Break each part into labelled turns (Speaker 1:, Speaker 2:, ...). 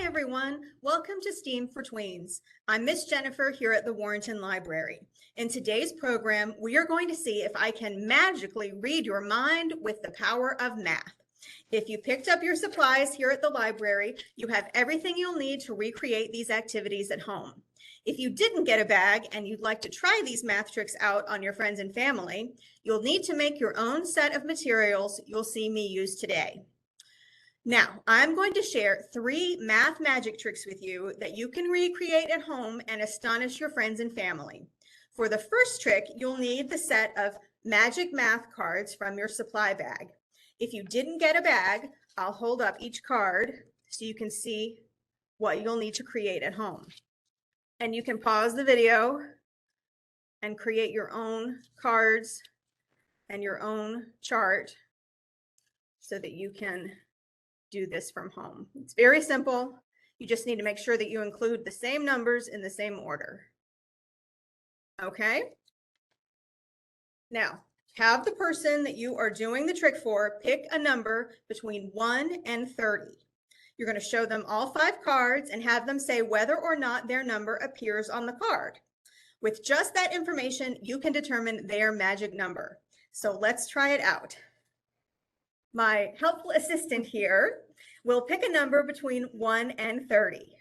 Speaker 1: everyone. Welcome to STEAM for Tweens. I'm Miss Jennifer here at the Warrenton Library. In today's program, we are going to see if I can magically read your mind with the power of math. If you picked up your supplies here at the library, you have everything you'll need to recreate these activities at home. If you didn't get a bag and you'd like to try these math tricks out on your friends and family, you'll need to make your own set of materials you'll see me use today. Now, I'm going to share 3 math magic tricks with you that you can recreate at home and astonish your friends and family. For the first trick, you'll need the set of magic math cards from your supply bag. If you didn't get a bag, I'll hold up each card so you can see what you'll need to create at home. And you can pause the video and create your own cards and your own chart so that you can do this from home. It's very simple. You just need to make sure that you include the same numbers in the same order. Okay? Now, have the person that you are doing the trick for pick a number between 1 and 30. You're going to show them all 5 cards and have them say whether or not their number appears on the card. With just that information, you can determine their magic number. So let's try it out. My helpful assistant here will pick a number between 1 and 30.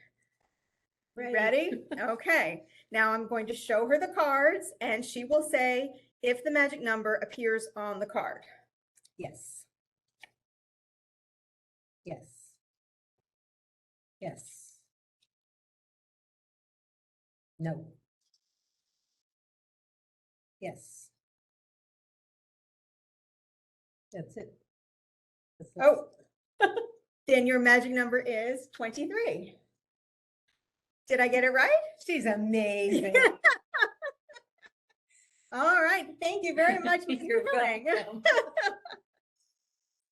Speaker 1: Ready? Okay. Now I'm going to show her the cards and she will say if the magic number appears on the card.
Speaker 2: Yes. Yes. Yes. No. Yes. That's it.
Speaker 1: Oh, then your magic number is 23. Did I get it right?
Speaker 2: She's amazing.
Speaker 1: All right. Thank you very much for
Speaker 2: You're
Speaker 1: doing.
Speaker 2: welcome.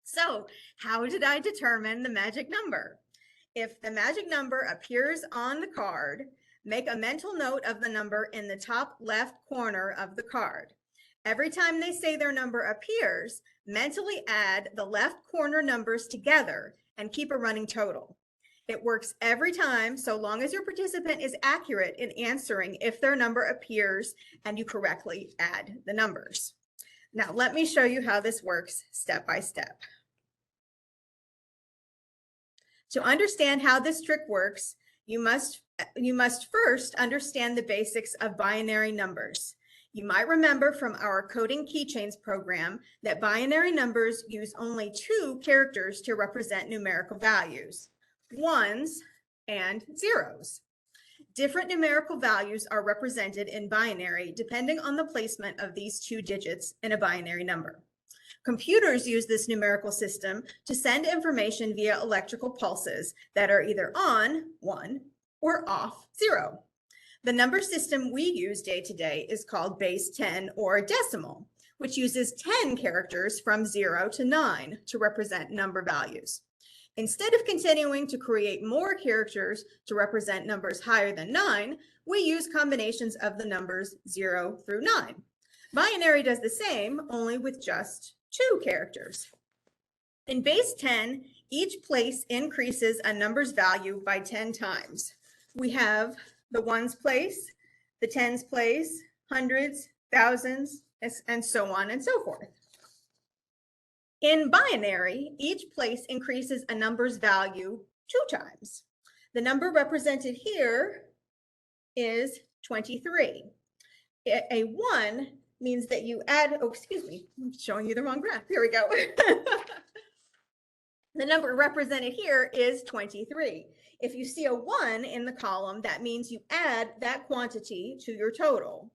Speaker 1: So, how did I determine the magic number? If the magic number appears on the card, make a mental note of the number in the top left corner of the card. Every time they say their number appears, mentally add the left corner numbers together and keep a running total. It works every time so long as your participant is accurate in answering if their number appears and you correctly add the numbers. Now, let me show you how this works step by step. To understand how this trick works, you must first understand the basics of binary numbers. You might remember from our Coding Keychains program that binary numbers use only 2 characters to represent numerical values, 1s and 0s. Different numerical values are represented in binary depending on the placement of these 2 digits in a binary number. Computers use this numerical system to send information via electrical pulses that are either on, 1, or off, 0. The number system we use day to day is called base 10 or decimal, which uses 10 characters from 0 to 9 to represent number values. Instead of continuing to create more characters to represent numbers higher than 9, we use combinations of the numbers 0 through 9. Binary does the same, only with just 2 characters. In base 10, each place increases a number's value by 10 times. We have the 1s place, the 10s place, hundreds, thousands, and so on and so forth. In binary, each place increases a number's value 2 times. The number represented here is 23. A 1 means that you add, oh, excuse me, I'm showing you the wrong graph. Here we go. The number represented here is 23. If you see a 1 in the column, that means you add that quantity to your total.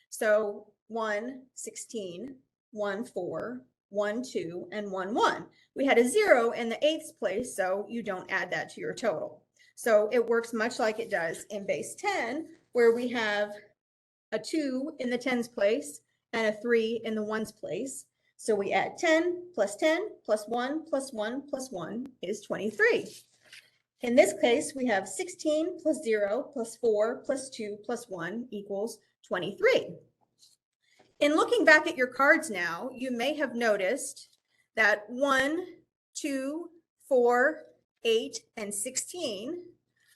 Speaker 1: So 1, 16, 1, 4, 1, 2, and 1, 1. We had a 0 in the 8th place, so you don't add that to your total. So it works much like it does in base 10, where we have a 2 in the 10s place and a 3 in the 1s place. So we add 10 plus 10 plus 1 plus 1 plus 1 is 23. In this case, we have 16 plus 0 plus 4 plus 2 plus 1 equals 23. In looking back at your cards now, you may have noticed that 1, 2, 4, 8, and 16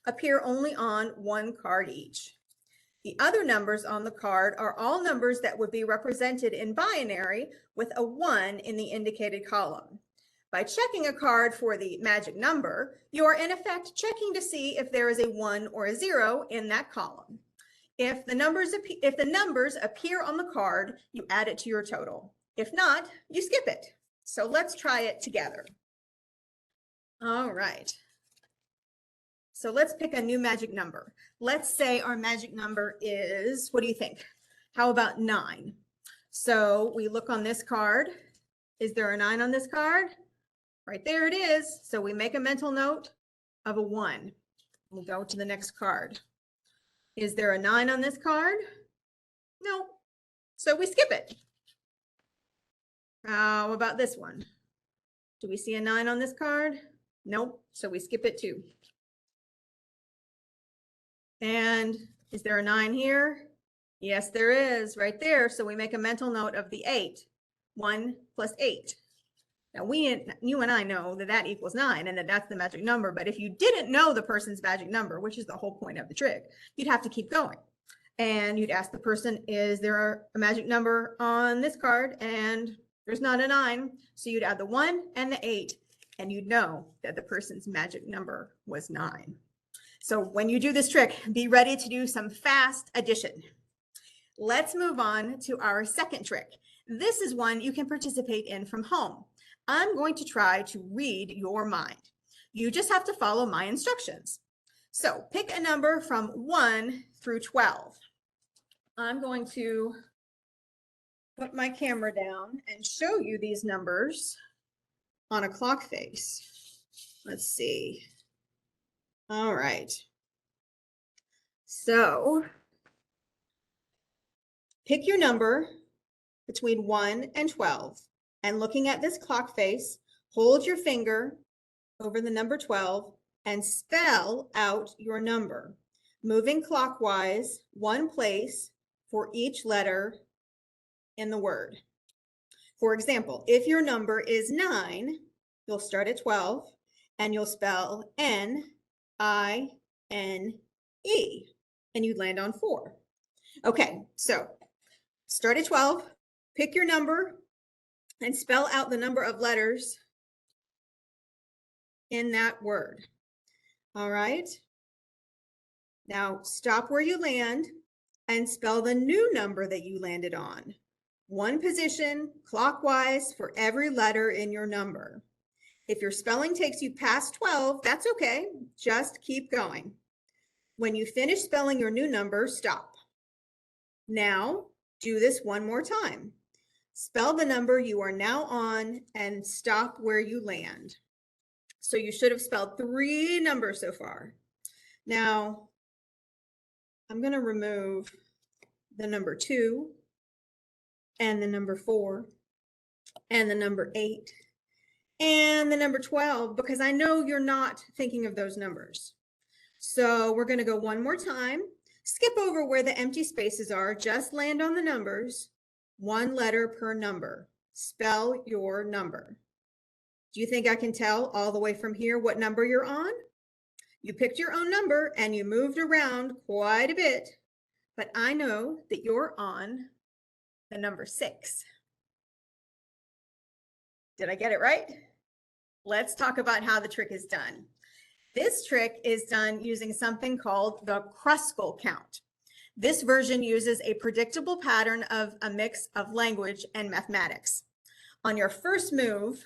Speaker 1: appear only on one card each. The other numbers on the card are all numbers that would be represented in binary with a 1 in the indicated column. By checking a card for the magic number, you are in effect checking to see if there is a 1 or a 0 in that column. If the numbers appear on the card, you add it to your total. If not, you skip it. So let's try it together. All right. So let's pick a new magic number. Let's say our magic number is, what do you think? How about 9? So we look on this card. Is there a 9 on this card? Right there it is. So we make a mental note of a 1. We'll go to the next card. Is there a 9 on this card? No. So we skip it. How about this one? Do we see a 9 on this card? Nope. So we skip it too. And is there a 9 here? Yes, there is right there. So we make a mental note of the 8. 1 plus 8. Now you and I know that that equals 9 and that that's the magic number. But if you didn't know the person's magic number, which is the whole point of the trick, you'd have to keep going. And you'd ask the person, is there a magic number on this card? And there's not a 9. So you'd add the 1 and the 8, and you'd know that the person's magic number was 9. So when you do this trick, be ready to do some fast addition. Let's move on to our second trick. This is one you can participate in from home. I'm going to try to read your mind. You just have to follow my instructions. So pick a number from 1 through 12. I'm going to put my camera down and show you these numbers on a clock face. Let's see. All right. So pick your number between 1 and 12. And looking at this clock face, hold your finger over the number 12 and spell out your number, moving clockwise one place for each letter in the word. For example, if your number is 9, you'll start at 12 and you'll spell N-I-N-E, and you'd land on 4. Okay, so start at 12, pick your number, and spell out the number of letters in that word. All right. Now stop where you land and spell the new number that you landed on. One position clockwise for every letter in your number. If your spelling takes you past 12, that's okay. Just keep going. When you finish spelling your new number, stop. Now do this one more time. Spell the number you are now on and stop where you land. So you should have spelled 3 numbers so far. Now, I'm going to remove the number 2 and the number 4 and the number 8 and the number 12 because I know you're not thinking of those numbers. So we're going to go one more time. Skip over where the empty spaces are. Just land on the numbers. 1 letter per number. Spell your number. Do you think I can tell all the way from here what number you're on? You picked your own number and you moved around quite a bit, but I know that you're on the number 6. Did I get it right? Let's talk about how the trick is done. This trick is done using something called the Kruskal count. This version uses a predictable pattern of a mix of language and mathematics. On your first move,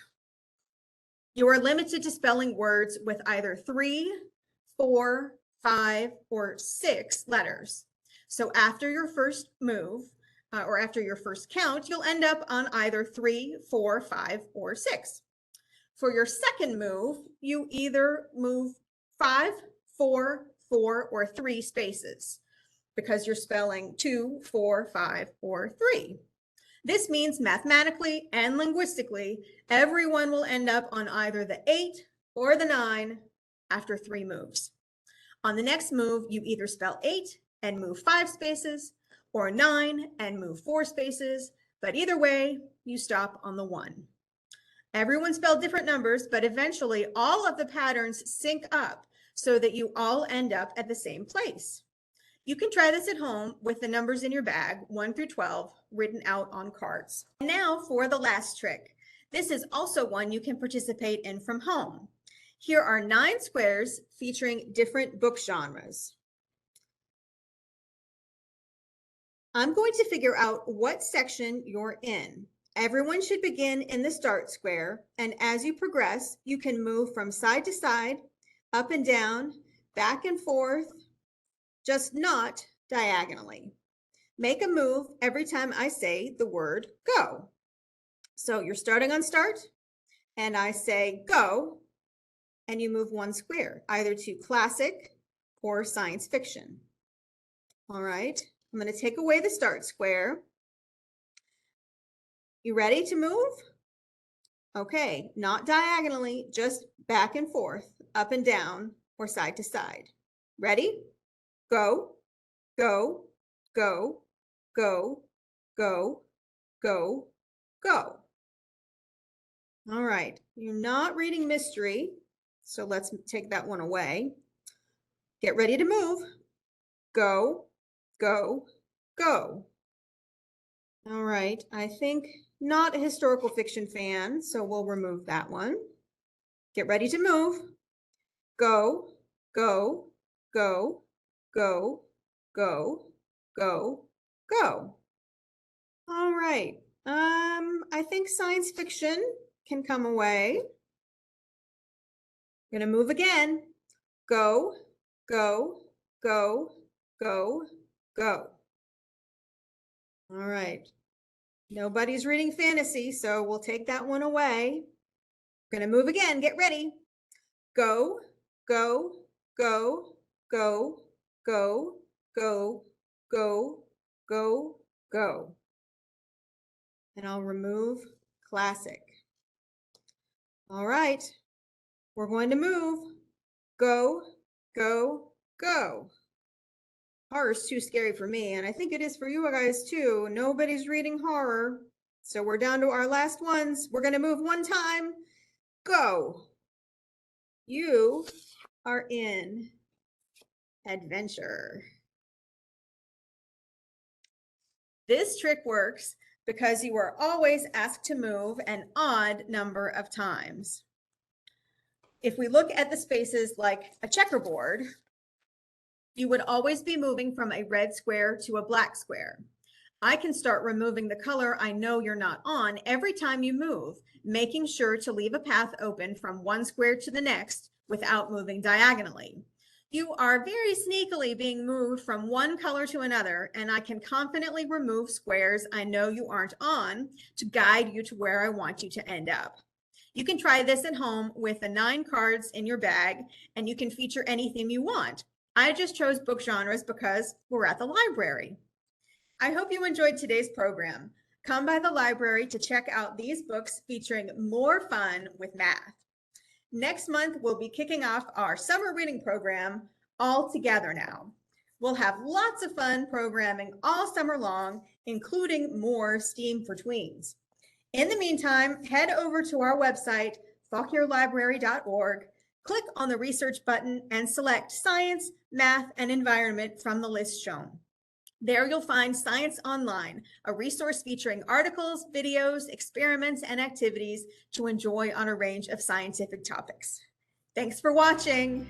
Speaker 1: you are limited to spelling words with either 3, 4, 5, or 6 letters. So after your first move, or after your first count, you'll end up on either 3, 4, 5, or 6. For your second move, you either move 5, 4, 4, or 3 spaces because you're spelling 2, 4, 5, or 3. This means mathematically and linguistically, everyone will end up on either the 8 or the 9 after 3 moves. On the next move, you either spell 8 and move 5 spaces or 9 and move 4 spaces, but either way, you stop on the 1. Everyone spelled different numbers, but eventually all of the patterns sync up so that you all end up at the same place. You can try this at home with the numbers in your bag, 1 through 12, written out on cards. And now for the last trick. This is also one you can participate in from home. Here are 9 squares featuring different book genres. I'm going to figure out what section you're in. Everyone should begin in the start square, and as you progress, you can move from side to side, up and down, back and forth, just not diagonally. Make a move every time I say the word go. So you're starting on start, and I say go, and you move 1 square, either to classic or science fiction. All right, I'm going to take away the start square. You ready to move? Okay, not diagonally, just back and forth, up and down, or side to side. Ready? Go, go, go, go, go, go, go. All right, you're not reading mystery, so let's take that one away. Get ready to move. Go, go, go. All right, I think not a historical fiction fan, so we'll remove that one. Get ready to move. Go, go, go, go, go, go, go. All right, I think science fiction can come away. Gonna move again. Go, go, go, go, go. All right. Nobody's reading fantasy, so we'll take that one away. Gonna move again. Get ready. Go, go, go, go, go, go, go, go, go. And I'll remove classic. All right. We're going to move. Go, go, go. Horror is too scary for me, and I think it is for you guys too. Nobody's reading horror. So we're down to our last ones. We're going to move 1 time. Go. You are in adventure. This trick works because you are always asked to move an odd number of times. If we look at the spaces like a checkerboard, you would always be moving from a red square to a black square. I can start removing the color I know you're not on every time you move, making sure to leave a path open from 1 square to the next without moving diagonally. You are very sneakily being moved from one color to another, and I can confidently remove squares I know you aren't on to guide you to where I want you to end up. You can try this at home with the 9 cards in your bag, and you can feature any theme you want. I just chose book genres because we're at the library. I hope you enjoyed today's program. Come by the library to check out these books featuring more fun with math. Next month, we'll be kicking off our summer reading program all together now. We'll have lots of fun programming all summer long, including more STEAM for Tweens. In the meantime, head over to our website, fauquierlibrary.org, click on the research button and select Science, Math, and Environment from the list shown. There you'll find Science Online, a resource featuring articles, videos, experiments, and activities to enjoy on a range of scientific topics. Thanks for watching.